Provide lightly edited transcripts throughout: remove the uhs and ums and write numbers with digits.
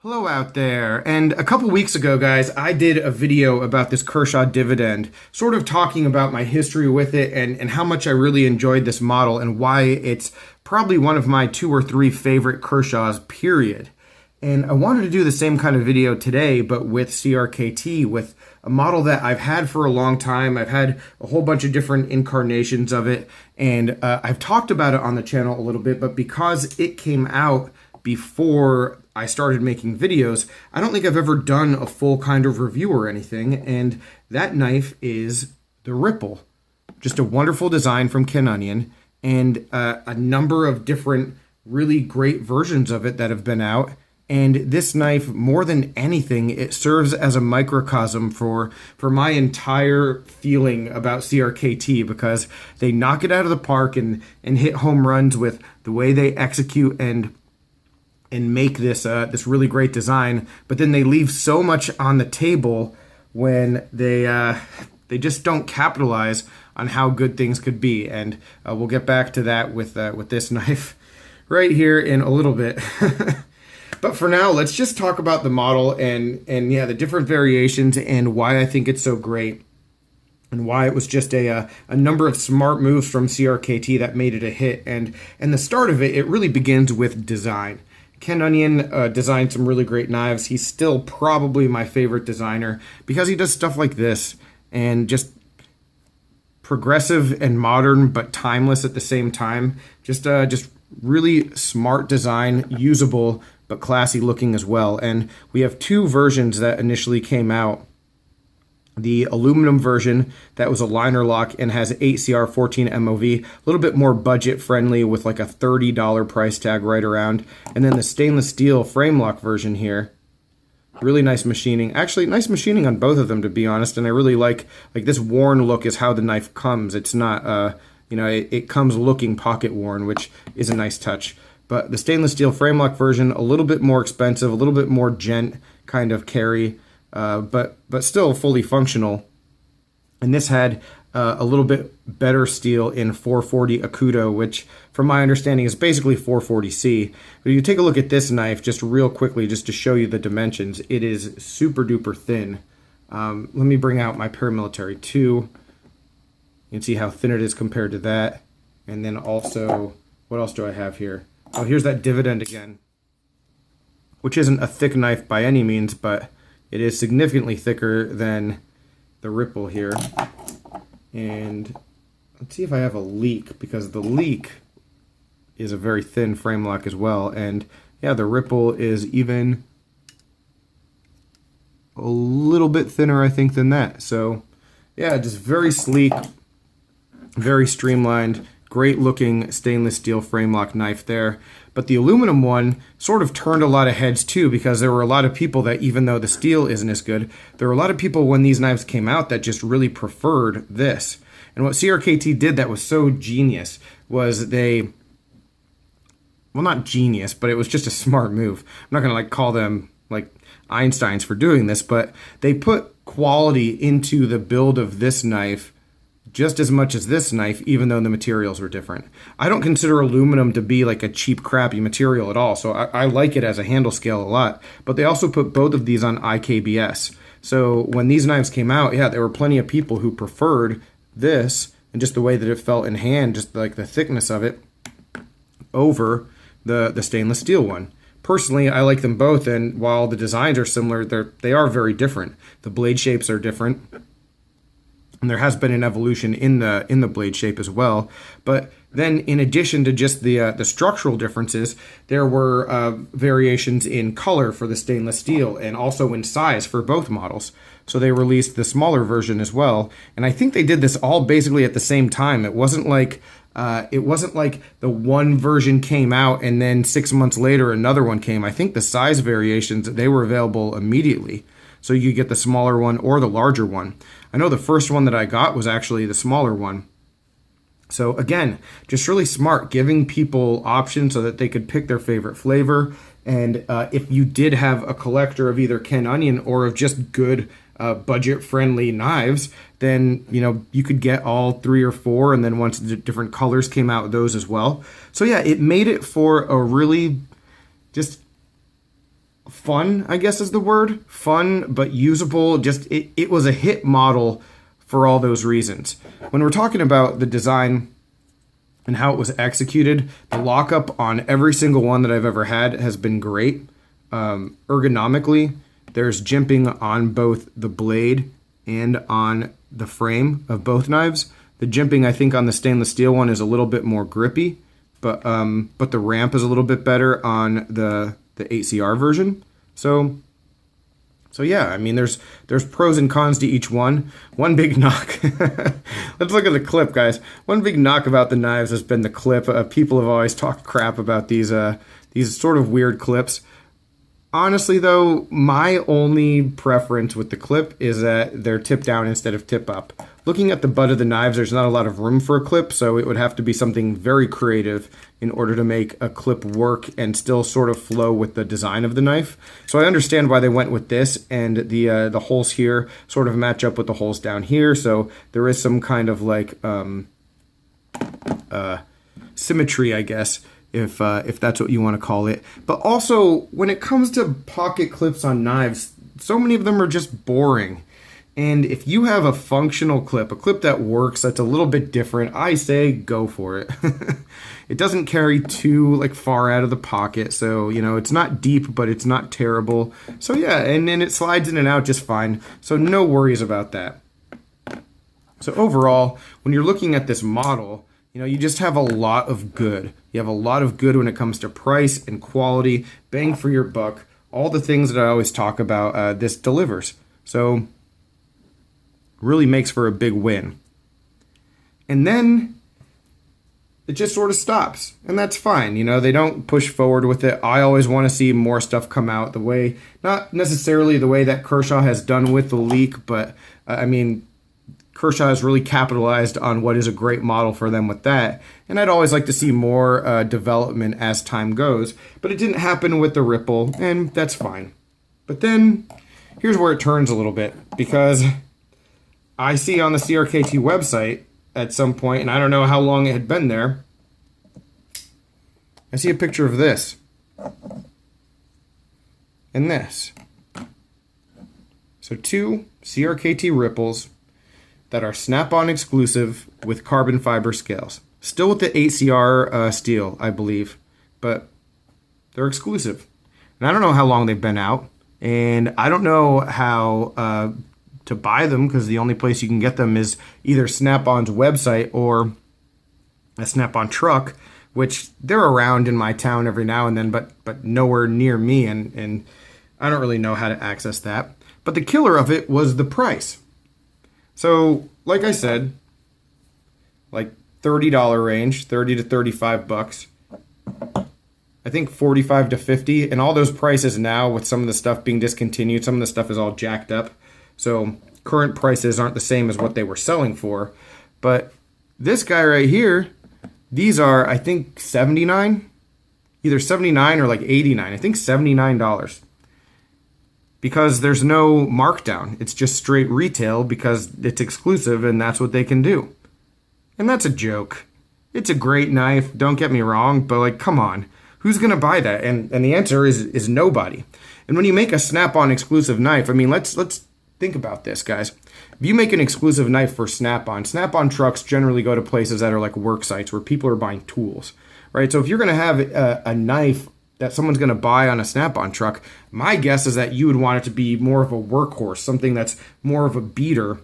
Hello out there. And a couple weeks ago, guys, I did a video about this Kershaw dividend, sort of talking about my history with it and how much I really enjoyed this model and why it's probably one of my 2 or 3 favorite Kershaws, period. And I wanted to do the same kind of video today, but with CRKT, with a model that I've had for a long time. I've had a whole bunch of different incarnations of it, and I've talked about it on the channel a little bit, but because it came out before I started making videos, I don't think I've ever done a full kind of review or anything, and that knife is the Ripple. Just a wonderful design from Ken Onion, and a number of different really great versions of it that have been out. And this knife, more than anything, it serves as a microcosm for my entire feeling about CRKT, because they knock it out of the park and hit home runs with the way they execute and make this this really great design. But then they leave so much on the table when they just don't capitalize on how good things could be. And we'll get back to that with this knife right here in a little bit. But for now, let's just talk about the model and yeah, the different variations and why I think it's so great and why it was just a number of smart moves from CRKT that made it a hit. And the start of it, it really begins with design. Ken Onion designed some really great knives. He's still probably my favorite designer because he does stuff like this and just progressive and modern but timeless at the same time. Just really smart design, usable, but classy looking as well. And we have 2 versions that initially came out. The aluminum version that was a liner lock and has 8CR14 MOV, a little bit more budget friendly with like a $30 price tag right around. And then the stainless steel frame lock version here. Really nice machining. Actually, nice machining on both of them, to be honest. And I really like this worn look is how the knife comes. It's not, you know, it comes looking pocket worn, which is a nice touch. But the stainless steel frame lock version, a little bit more expensive, a little bit more gent kind of carry, but still fully functional. And this had a little bit better steel in 440 Akuto, which from my understanding is basically 440C. But if you take a look at this knife just real quickly, just to show you the dimensions, it is super duper thin. Let me bring out my paramilitary 2. You can see how thin it is compared to that. And then also, what else do I have here? Oh, here's that dividend again, which isn't a thick knife by any means, but it is significantly thicker than the Ripple here. And let's see if I have a leak, because the leak is a very thin frame lock as well. And yeah, the Ripple is even a little bit thinner, I think, than that. So yeah, just very sleek, very streamlined, great looking stainless steel frame lock knife there. But the aluminum one sort of turned a lot of heads too, because there were a lot of people that, even though the steel isn't as good, there were a lot of people when these knives came out that just really preferred this. And what CRKT did that was so genius was they, well, not genius, but it was just a smart move. I'm not gonna call them like Einsteins for doing this, but they put quality into the build of this knife just as much as this knife, even though the materials were different. I don't consider aluminum to be like a cheap, crappy material at all, so I like it as a handle scale a lot. But they also put both of these on IKBS. So when these knives came out, yeah, there were plenty of people who preferred this and just the way that it felt in hand, just like the thickness of it, over the stainless steel one. Personally, I like them both, and while the designs are similar, they are very different. The blade shapes are different. And there has been an evolution in the blade shape as well. But then, in addition to just the structural differences, there were variations in color for the stainless steel and also in size for both models. So they released the smaller version as well. And I think they did this all basically at the same time. It wasn't like the one version came out and then 6 months later another one came. I think the size variations, they were available immediately. So you get the smaller one or the larger one. I know the first one that I got was actually the smaller one. So again, just really smart, giving people options so that they could pick their favorite flavor. And if you did have a collector of either Ken Onion or of just good budget-friendly knives, then you could get all 3 or 4, and then once the different colors came out, those as well. So yeah, it made it for a really just fun, I guess is the word. Fun, but usable. Just, it was a hit model for all those reasons. When we're talking about the design and how it was executed, the lockup on every single one that I've ever had has been great. Ergonomically, there's jimping on both the blade and on the frame of both knives. The jimping, I think, on the stainless steel one is a little bit more grippy, but the ramp is a little bit better on the 8CR version. So yeah, I mean, there's pros and cons to each one. One big knock. Let's look at the clip, guys. One big knock about the knives has been the clip. People have always talked crap about these sort of weird clips. Honestly, though, my only preference with the clip is that they're tip down instead of tip up. Looking at the butt of the knives, there's not a lot of room for a clip, so it would have to be something very creative in order to make a clip work and still sort of flow with the design of the knife. So I understand why they went with this, and the holes here sort of match up with the holes down here, so there is some kind of like symmetry, I guess, if that's what you want to call it. But also, when it comes to pocket clips on knives, so many of them are just boring. And if you have a functional clip, a clip that works, that's a little bit different, I say go for it. It doesn't carry too like far out of the pocket, so you know, it's not deep, but it's not terrible. So yeah, and then it slides in and out just fine. So no worries about that. So overall, when you're looking at this model, you know, you just have a lot of good. You have a lot of good when it comes to price and quality, bang for your buck, all the things that I always talk about, this delivers. So really makes for a big win. And then it just sort of stops, and that's fine. You know, they don't push forward with it. I always want to see more stuff come out the way, not necessarily the way that Kershaw has done with the Leak, but I mean, Kershaw has really capitalized on what is a great model for them with that. And I'd always like to see more development as time goes. But it didn't happen with the Ripple, and that's fine. But then, here's where it turns a little bit. Because I see on the CRKT website at some point, and I don't know how long it had been there, I see a picture of this. And this. So 2 CRKT Ripples that are snap-on exclusive with carbon fiber scales. Still with the 8CR steel, I believe, but they're exclusive. And I don't know how long they've been out, and I don't know how to buy them, because the only place you can get them is either Snap-on's website or a Snap-on truck, which they're around in my town every now and then, but nowhere near me, and I don't really know how to access that. But the killer of it was the price. So, like I said, like $30 range, 30 to 35 bucks. I think 45 to 50, and all those prices now with some of the stuff being discontinued, some of the stuff is all jacked up. So, current prices aren't the same as what they were selling for. But this guy right here, these are, I think, 79, either 79 or like 89. I think $79. Because there's no markdown. It's just straight retail because it's exclusive and that's what they can do. And that's a joke. It's a great knife, don't get me wrong, but like, come on. Who's going to buy that? And the answer is nobody. And when you make a Snap-on exclusive knife, I mean, let's think about this, guys. If you make an exclusive knife for Snap-on, Snap-on trucks generally go to places that are like work sites where people are buying tools, right? So if you're going to have a knife that someone's going to buy on a Snap-on truck, my guess is that you would want it to be more of a workhorse, something that's more of a beater,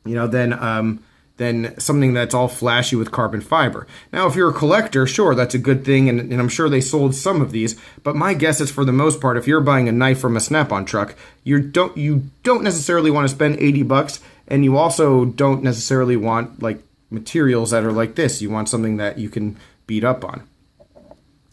you know, than something that's all flashy with carbon fiber. Now, if you're a collector, sure, that's a good thing, and I'm sure they sold some of these, but my guess is for the most part, if you're buying a knife from a Snap-on truck, you don't necessarily want to spend 80 bucks, and you also don't necessarily want like materials that are like this. You want something that you can beat up on.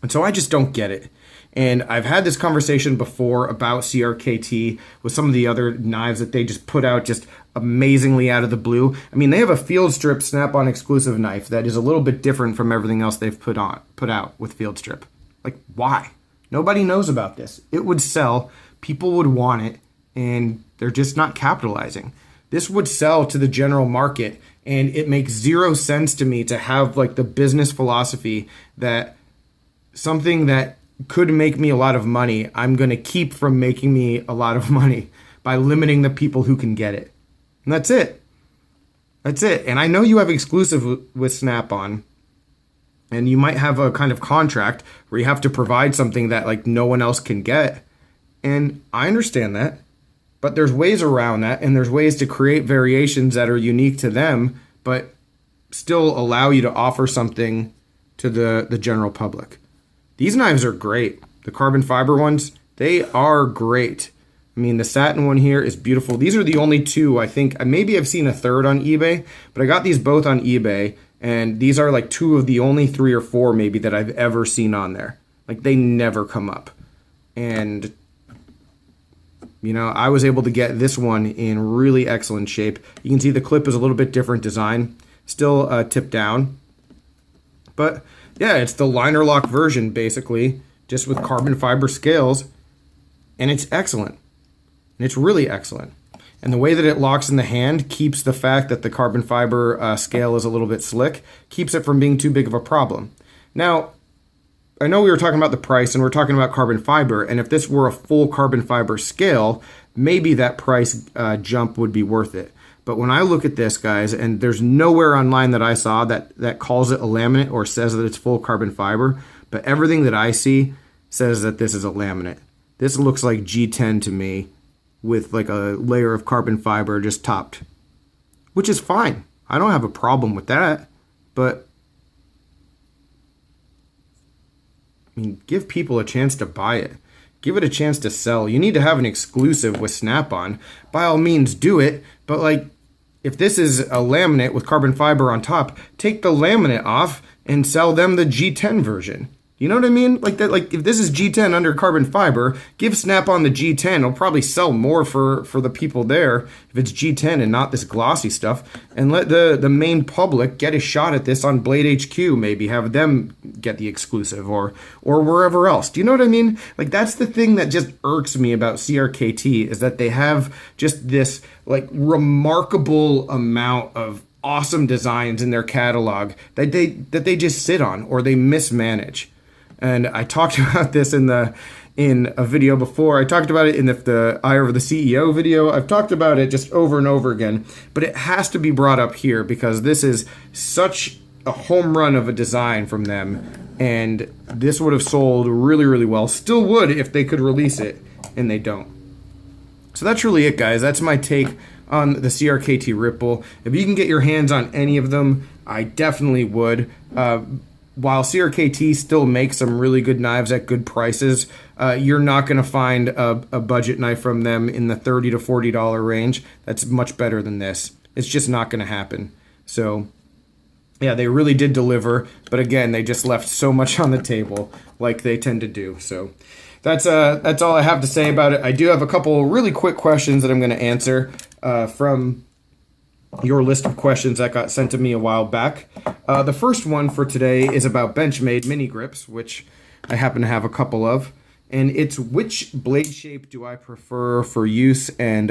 And so I just don't get it. And I've had this conversation before about CRKT with some of the other knives that they just put out just amazingly out of the blue. I mean, they have a field strip Snap-on exclusive knife that is a little bit different from everything else they've put out with field strip. Like, why? Nobody knows about this. It would sell. People would want it. And they're just not capitalizing. This would sell to the general market. And it makes zero sense to me to have like the business philosophy that something that could make me a lot of money, I'm going to keep from making me a lot of money by limiting the people who can get it. And that's it. That's it. And I know you have exclusive with Snap-on, and you might have a kind of contract where you have to provide something that like no one else can get. And I understand that, but there's ways around that, and there's ways to create variations that are unique to them, but still allow you to offer something to the general public. These knives are great. The carbon fiber ones, they are great. I mean, the satin one here is beautiful. These are the only two, I think. Maybe I've seen a third on eBay, but I got these both on eBay, and these are like two of the only 3 or 4 maybe that I've ever seen on there. Like, they never come up. And, you know, I was able to get this one in really excellent shape. You can see the clip is a little bit different design. Still tipped down. But, yeah, it's the liner lock version, basically, just with carbon fiber scales. And it's excellent. And it's really excellent. And the way that it locks in the hand keeps the fact that the carbon fiber scale is a little bit slick, keeps it from being too big of a problem. Now, I know we were talking about the price and we're talking about carbon fiber, and if this were a full carbon fiber scale, maybe that price jump would be worth it. But when I look at this, guys, and there's nowhere online that I saw that calls it a laminate or says that it's full carbon fiber, but everything that I see says that this is a laminate. This looks like G10 to me, with like a layer of carbon fiber just topped, which is fine. I don't have a problem with that, but I mean, give people a chance to buy it. Give it a chance to sell. You need to have an exclusive with Snap-on. By all means, do it, but like, if this is a laminate with carbon fiber on top, take the laminate off and sell them the G10 version. You know what I mean? Like that. Like if this is G10 under carbon fiber, give Snap-on the G10. It'll probably sell more for the people there if it's G10 and not this glossy stuff. And let the main public get a shot at this on Blade HQ. Maybe have them get the exclusive or wherever else. Do you know what I mean? Like that's the thing that just irks me about CRKT is that they have just this like remarkable amount of awesome designs in their catalog that they just sit on or they mismanage. And I talked about this in a video before. I talked about it in the Eye Over the CEO video. I've talked about it just over and over again, but it has to be brought up here because this is such a home run of a design from them, and this would have sold really, really well. Still would if they could release it, and they don't. So that's really it, guys. That's my take on the CRKT Ripple. If you can get your hands on any of them, I definitely would. While CRKT still makes some really good knives at good prices, you're not going to find a budget knife from them in the $30 to $40 range. That's much better than this. It's just not going to happen. So, yeah, they really did deliver, but again, they just left so much on the table like they tend to do. So that's all I have to say about it. I do have a couple really quick questions that I'm going to answer from your list of questions that got sent to me a while back. The first one for today is about Benchmade mini grips, which I happen to have a couple of, and it's which blade shape do I prefer for use, and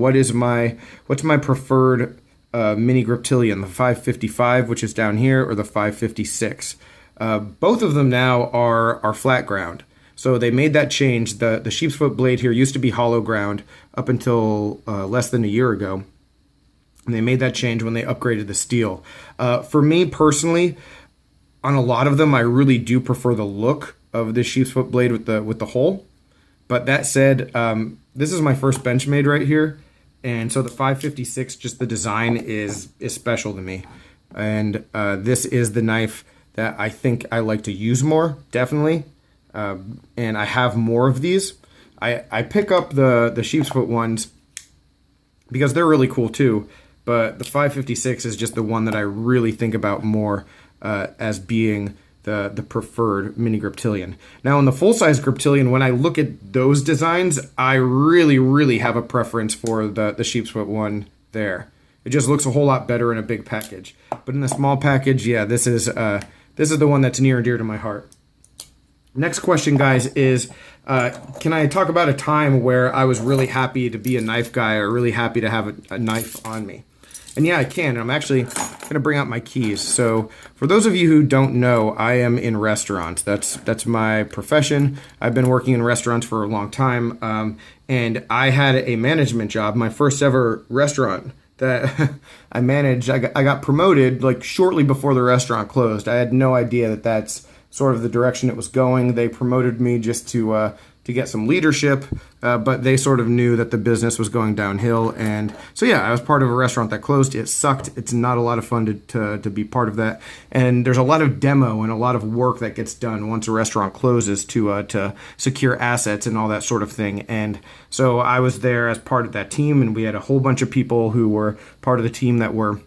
what's my preferred mini griptilian, the 555, which is down here, or the 556. Both of them now are flat ground. So they made that change. The sheep's foot blade here used to be hollow ground up until less than a year ago. And they made that change when they upgraded the steel. For me personally, on a lot of them, I really do prefer the look of the sheep's foot blade with the hole. But that said, this is my first Benchmade right here. And so the 556, just the design is special to me. And this is the knife that I think I like to use more, definitely. And I have more of these. I pick up the sheep's foot ones because they're really cool too. But the 556 is just the one that I really think about more as being the preferred mini griptilian. Now, in the full-size griptilian, when I look at those designs, I really, really have a preference for the sheep's foot one there. It just looks a whole lot better in a big package. But in the small package, yeah, this is the one that's near and dear to my heart. Next question, guys, is can I talk about a time where I was really happy to be a knife guy or really happy to have a knife on me? And yeah, I can. I'm actually going to bring out my keys. So for those of you who don't know, I am in restaurants. That's my profession. I've been working in restaurants for a long time. And I had a management job, my first ever restaurant that I managed. I got promoted like shortly before the restaurant closed. I had no idea that that's sort of the direction it was going. They promoted me just to get some leadership, but they sort of knew that the business was going downhill. And so, yeah, I was part of a restaurant that closed. It sucked. It's not a lot of fun to be part of that. And there's a lot of demo and a lot of work that gets done once a restaurant closes to secure assets and all that sort of thing. And so I was there as part of that team, and we had a whole bunch of people who were part of the team that were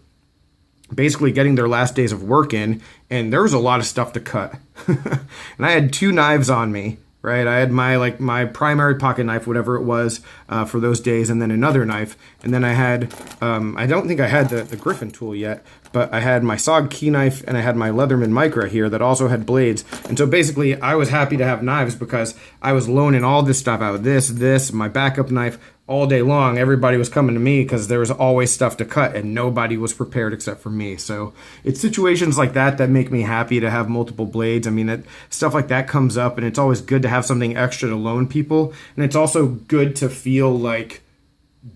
basically getting their last days of work in, and there was a lot of stuff to cut. And I had 2 knives on me. Right, I had my primary pocket knife, whatever it was, for those days, and then another knife, and then I had I don't think I had the Griffin tool yet, but I had my SOG key knife, and I had my Leatherman Micra here that also had blades. And so basically, I was happy to have knives because I was loaning all this stuff out. This, my backup knife. All day long, everybody was coming to me because there was always stuff to cut, and nobody was prepared except for me. So it's situations like that that make me happy to have multiple blades. I mean, stuff like that comes up, and it's always good to have something extra to loan people. And it's also good to feel like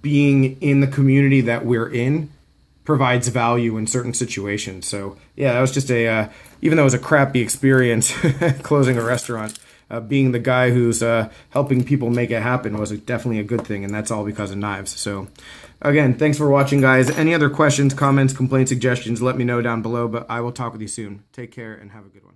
being in the community that we're in provides value in certain situations. So yeah, that was just even though it was a crappy experience closing a restaurant, being the guy who's helping people make it happen was definitely a good thing, and that's all because of knives. So again, thanks for watching, guys. Any other questions, comments, complaints, suggestions, let me know down below, but I will talk with you soon. Take care and have a good one.